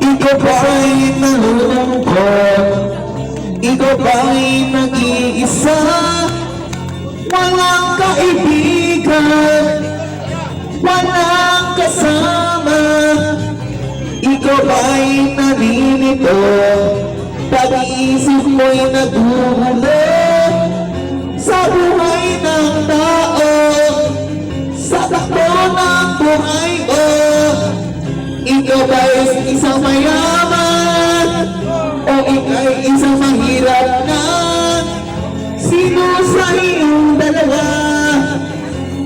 Ikaw ba'y nalulungkot? Ikaw ba'y nag-iisa? Walang kaibigan, walang kasama. Ikaw ba'y nalilito? Pag-iisip mo'y nagugulong sa buhay ng tao, sa takbo ng buhay mo. Ikaw ba'y isang mayaman o ika'y isang mahirap na? Sino sa iyong dalawa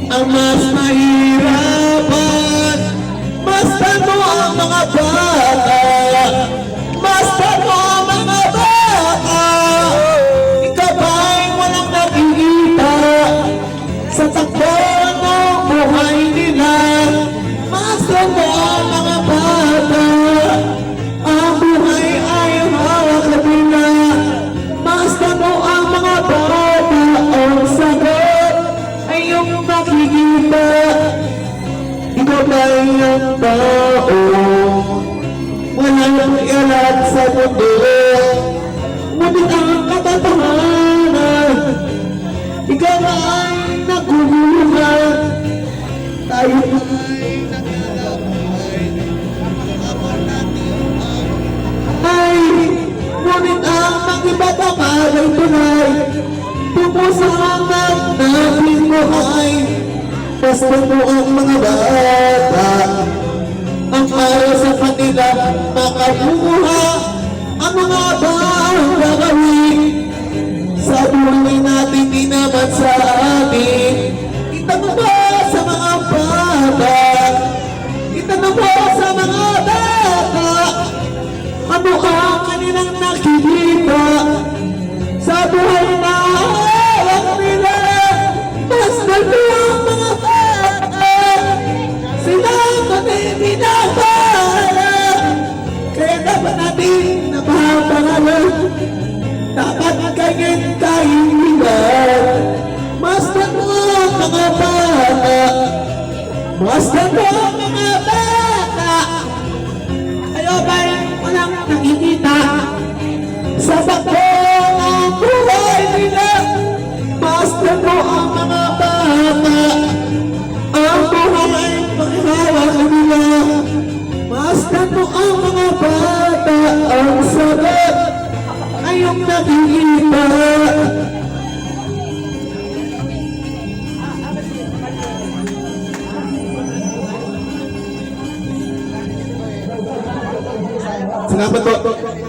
ang mas mahirapan? Basta mo ang mga bata, basta mo ang mga bata. Ikaw ba'y walang nakikita sa takbo ng buhay nila? Basta mo ang mga bata, ang buhay ay hawak nila. Basta mo ang mga bata, ang sagot ay iyong makikita. Ikaw ba'y ang tao, walang ialak sa mundo, ngunit ang katotohanan, ikaw ay naguguluhan. Tayo ay naglalakbay, ay ngunit ang mag-iba't ang ay tunay tungo sa hanggang nating buhay. Basta mo ang mga bata, ang para sa kanila makabuha ang mga bagong gagawin sa buhay natin, di naman sa atin. Itanong mo sa mga bata, itanong mo sa mga bata, ano ang kanilang nakikita sa buhay na hawak nila? Basta mo ang mga bata, sila ang pinapala. Kaya dapat natin napapangalan, dapat ganyan kahilingan. Basta mo ang mga bata, basta mo ang mga bata. Kayo ba'y walang nakikita sa takbo ng buhay nila? Basta mo ang mga bata, ang buhay paghihawak nila. Basta mo ang mga bata, ang sagot ay iyong nakikita. Salamat po.